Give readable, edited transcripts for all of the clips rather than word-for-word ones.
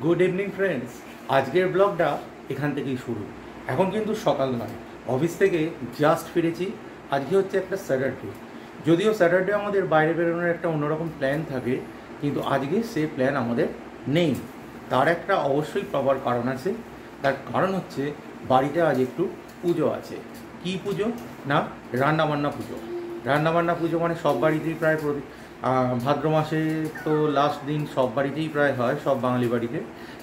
Good evening friends, আজকের ব্লগটা এখান থেকেই শুরু। এখন কিন্তু সকাল নয়, অফিস থেকে জাস্ট ফিরেছি। আজকে হচ্ছে একটা স্যাটারডে। যদিও স্যাটারডে আমাদের বাইরে বেরোনোর একটা অন্যরকম প্ল্যান থাকে, কিন্তু আজকে সে প্ল্যান আমাদের নেই। তার একটা অবশ্যই প্রপার কারণ আছে। তার কারণ হচ্ছে বাড়িতে আজ একটু পুজো আছে। কি পুজো? না, রান্নাবান্না পুজো। রান্নাবান্না পুজো মানে সব বাড়িতেই প্রায় ভাদ্র মাসে তো লাস্ট দিন সব বাড়িতেই প্রায় হয়, সব বাঙালি বাড়িতে।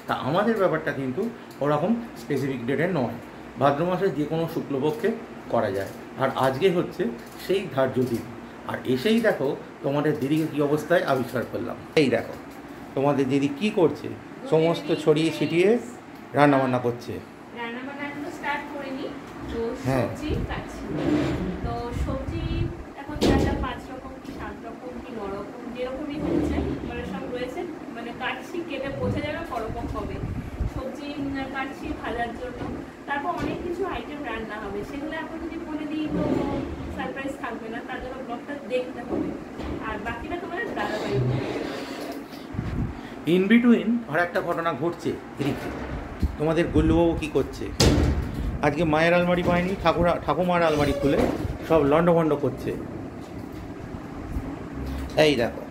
তা আমাদের ব্যাপারটা কিন্তু ওরকম স্পেসিফিক ডেটে নয়, ভাদ্র মাসে যে কোনো শুক্লপক্ষে করা যায়। আর আজকে হচ্ছে সেই ধার্য দিন। আর এসেই দেখো তোমাদের দিদিকে কী অবস্থায় আবিষ্কার করলাম। এই দেখো তোমাদের দিদি কি করছে, সমস্ত ছড়িয়ে ছিটিয়ে রান্নাবান্না করছে। রান্নাবান্না এখনো স্টার্ট করিনি, তো হ্যাঁ, সবজি কাটছি। তো সবজি এখন যা 5 রকম কি 7 রকম কি 9 রকম যেরকমই হচ্ছে মানে সব রয়েছে, মানে কাটছি, কেটে বোঝা যাবে করকম হবে। সবজি কাটছি ভাজার জন্য, তারপর অনেক কিছু আইটেম রান্না হবে, সেগুলো এখন যদি বলে দিই তো সারপ্রাইজ থাকবে না, তার জন্য ব্লগটা দেখতে হবে। আর বাকিটা তোমাদের দাদাভাই। ইন বিটুইন আর একটা ঘটনা ঘটছে এদিকে। তোমাদের গুল্লুবাবু কী করছে? আজকে মায়ের আলমারি পায়নি, ঠাকুমার আলমারি খুলে সব লন্ডভন্ড করছে। এই দেখো,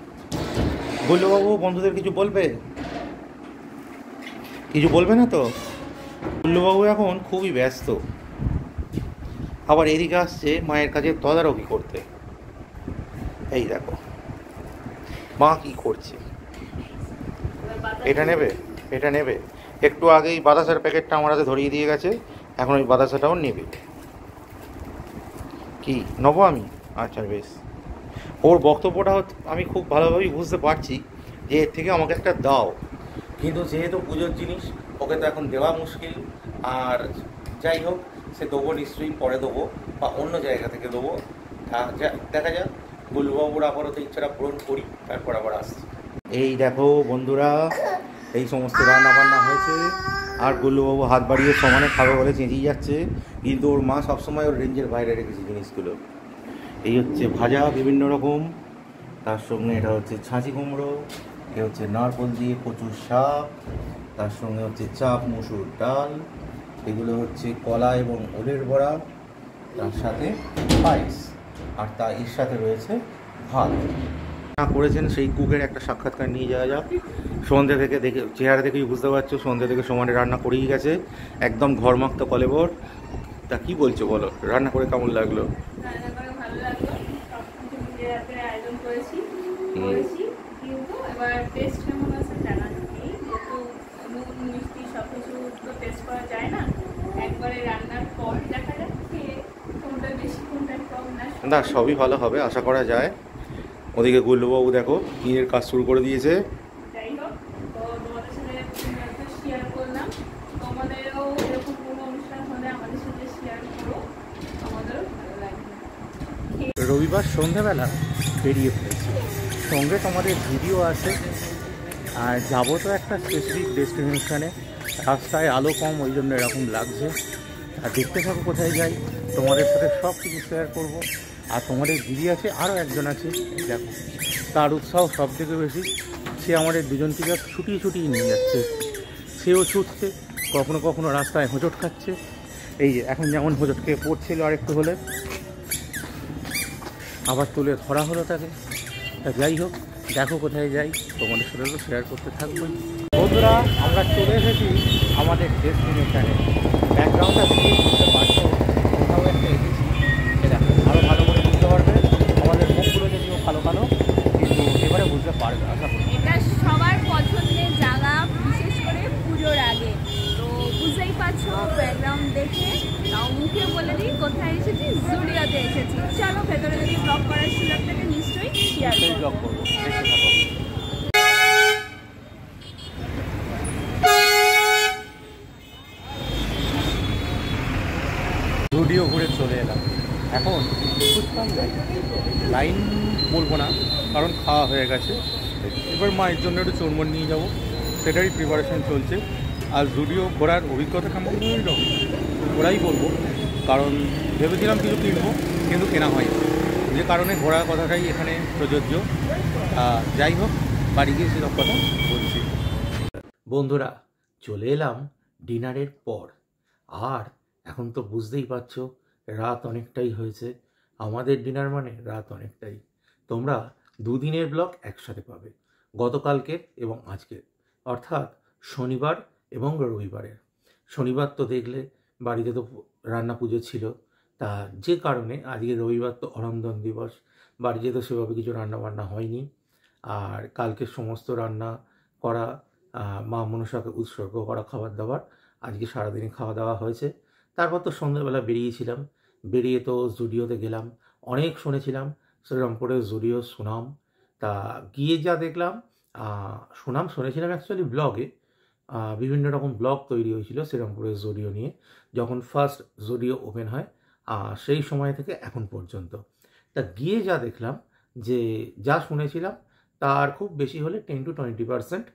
গুল্লুবাবু বন্ধুদের কিছু বলবে? কিছু বলবে না তো? গুল্লুবাবু এখন খুবই ব্যস্ত, আবার এদিকে আসছে মায়ের কাছে তদারকি করতে। এই দেখো মা কি করছে। এটা নেবে, এটা নেবে। একটু আগেই বাতাসার প্যাকেটটা আমার হাতে ধরিয়ে দিয়ে গেছে, এখন ওই বাতাসাটাও নেবে। কি নেবো আমি? আচ্ছা বেশ। ওর বক্তব্যটা আমি খুব ভালোভাবেই বুঝতে পারছি যে এর থেকে আমাকে একটা দাও, কিন্তু যেহেতু পুজোর জিনিস ওকে তো এখন দেওয়া মুশকিল। আর যাই হোক, সে দেবো নিশ্চয়ই, পরে দেবো বা অন্য জায়গা থেকে দেবো। দেখা যাক, গুল্লুবাবুর আপাতত ইচ্ছাটা পূরণ করি, তারপর আবার আসছি। এই দেখো বন্ধুরা, এই সমস্ত রান্না বান্না হয়েছে। আর গুল্লুবাবু হাত বাড়িয়ে সমানে খাবে বলে চেঁচিয়ে যাচ্ছে, কিন্তু ওর মা সবসময় ওর রেঞ্জের বাইরে রেখেছে জিনিসগুলো। এই হচ্ছে ভাজা বিভিন্ন রকম, তার সঙ্গে এটা হচ্ছে ছাঁচি কুমড়ো, এ হচ্ছে নারকোল দিয়ে কচুর শাক, তার সঙ্গে হচ্ছে চাপ মুসুর ডাল, এগুলো হচ্ছে কলা এবং ওলের বড়া, তার সাথে পায়েস, আর তা এর সাথে রয়েছে ভাত। করেছেন সেই কুকের একটা সাক্ষাৎকার নিয়ে যাওয়া যাক। সন্ধ্যে থেকে দেখে, চেহারা দেখেই বুঝতে পারছো সন্ধ্যে থেকে সমানে রান্না করেই গেছে, একদম ঘরমাক্ত কলেবর। তা কি বলছো বলো, রান্না করে কেমন লাগলো? রান্না করে ভালো লাগলো, সবকিছু নিজের হাতে আয়োজন করেছি, কিন্তু এবার টেস্ট কেমন আছে জানা নেই, যেহেতু নুন মিষ্টি সব কিছু তো টেস্ট করা যায় না, একবারে রান্নার পর দেখা যাক কোনটা বেশি কোনটা কম। না, সবই ভালো হবে আশা করা যায়। ওদিকে গুল্লুবাবু দেখো কিনের কাজ শুরু করে দিয়েছে। যাই হোক, তো তোমাদের সাথে শেয়ার করলাম, তোমাদেরও এরকম কোনো অনুষ্ঠান হলে আমাদের সাথে শেয়ার করো, আমাদেরও ভালো লাগবে। রবিবার সন্ধ্যাবেলা বেরিয়ে পড়েছি, সঙ্গে তোমাদের ভিডিও আছে। আর যাবো তো একটা স্পেসিফিক ডেস্টিনেশনে, রাস্তায় আলো কম, ওই জন্য এরকম লাগছে। আর দেখতে থাকো কোথায় যাই, তোমাদের সাথে সব কিছু শেয়ার করবো। আর তোমাদের দিদি আছে, আরও একজন আছে, দেখো তার উৎসাহ সব থেকে বেশি। সে আমাদের দুজনকে ছুটিয়ে ছুটিয়ে নিয়ে যাচ্ছে, সেও ছুটছে, কখনো কখনো রাস্তায় হোঁচট খাচ্ছে। এই যে এখন যেমন হোঁচট খেয়ে পড়ছিল, আর একটু হলে আবার তুলে ধরা হলো তাকে। তা যাই হোক, দেখো কোথায় যাই, তোমাদের সাথে তো শেয়ার করতে থাকবোই। বন্ধুরা, আমরা চলে এসেছি আমাদের ডেস্টিনেশনে। ব্যাকগ্রাউন্ডটা দেখে বুঝতে পারছো কোথাও একটা এসেছি। এটা আরও ভালো করে বুঝতে পারবে, আমাদের মুখগুলো যদিও কালো কালো, কিন্তু এবারে বুঝতে পারবে আশা করি। এটা সবার পছন্দের জায়গা, বিশেষ করে পুজোর আগে। তো বুঝতেই পারছো ব্যাকগ্রাউন্ড দেখে, তাও মুখে বলে দিই কোথায় এসেছি, জুডিওতে এসেছি। চলো ভেতরে যদি ব্লগ করার সুযোগ থাকে নিশ্চয়ই শেয়ার ব্লগ করবো, দেখতে থাকো। জুডিও ঘুরে চলে এলাম। এখন বুঝতাম লাইন বলবো না, কারণ খাওয়া হয়ে গেছে। এবার মায়ের জন্য একটু চুরমুর নিয়ে যাব, সেটারই প্রিপারেশন চলছে। আর জুডিও ঘোরার অভিজ্ঞতা কেমন হইল ওরাই বলবো, কারণ ভেবেছিলাম কিছু কিনবো কিন্তু কেনা হয়নি, যে কারণে ঘোরার কথাটাই এখানে প্রযোজ্য। যাই হোক, বাড়ি গিয়ে সেসব কথা বলছি। বন্ধুরা, চলে এলাম ডিনারের পর। আর এখন তো বুঝতেই পারছো রাত অনেকটাই হয়েছে। আমাদের ডিনার মানে রাত অনেকটাই। তোমরা দুদিনের ব্লগ একসাথে পাবে, গতকালকের এবং আজকের, অর্থাৎ শনিবার এবং রবিবারের। শনিবার তো দেখলে বাড়িতে তো রান্না পুজো ছিল, তা যে কারণে আজকে রবিবার তো অরন্ধন দিবস, বাড়িতে তো সেভাবে কিছু রান্না বান্না হয়নি। আর কালকে সমস্ত রান্না করা, মা মনসাকে উৎসর্গ করা খাবার দাবার আজকে সারাদিনে খাওয়া দাওয়া হয়েছে। তারপর তো সন্ধ্যাবেলা বেরিয়েছিলাম, বেরিয়ে তো জুডিওতে গেলাম। অনেক শুনেছিলাম শ্রীরামপুরের জুডিও সুনাম, তা গিয়ে যা দেখলাম, সুনাম শুনেছিলাম অ্যাকচুয়ালি ব্লগে, বিভিন্ন রকম ব্লগ তৈরি হয়েছিল শ্রীরামপুরের জুডিও নিয়ে, যখন ফার্স্ট জুডিও ওপেন হয় সেই সময় থেকে এখন পর্যন্ত। তা গিয়ে যা দেখলাম, যে যা শুনেছিলাম তার খুব বেশি হলে 10-20%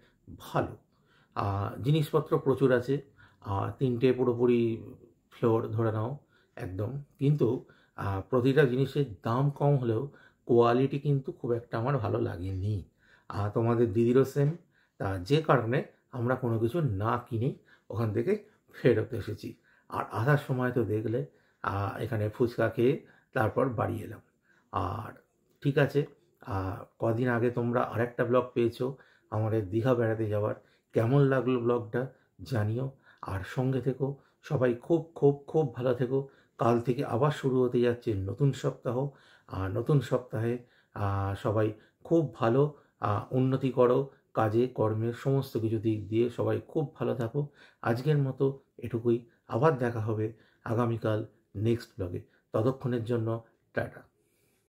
ভালো। জিনিসপত্র প্রচুর আছে, 3টে পুরোপুরি ফ্লোর ধরে নাও একদম, কিন্তু প্রতিটা জিনিসের দাম কম হলেও কোয়ালিটি কিন্তু খুব একটা আমার ভালো লাগেনি। তোমাদের দিদিরও সেম, তা যে কারণে আমরা কোনো কিছু না কিনেই ওখান থেকে ফেরত এসেছি। আর আসার সময় তো দেখলে এখানে ফুচকা খেয়ে তারপর বাড়ি এলাম। আর ঠিক আছে, কদিন আগে তোমরা আরেকটা ব্লগ পেয়েছো আমাদের দীঘা বেড়াতে যাওয়ার। কেমন লাগলো ব্লগটা জানিও, আর সঙ্গে থেকো। সবাই খুব খুব খুব ভালো থেকো। কাল থেকে আবার শুরু হতে যাচ্ছে নতুন সপ্তাহ। আর নতুন সপ্তাহে সবাই খুব ভালো উন্নতি করো, কাজে কর্মের সমস্ত কিছু দিক দিয়ে সবাই খুব ভালো থাকো। আজকের মতো এটুকুই, আবার দেখা হবে আগামীকাল নেক্সট ব্লগে। ততক্ষণের জন্য টাটা।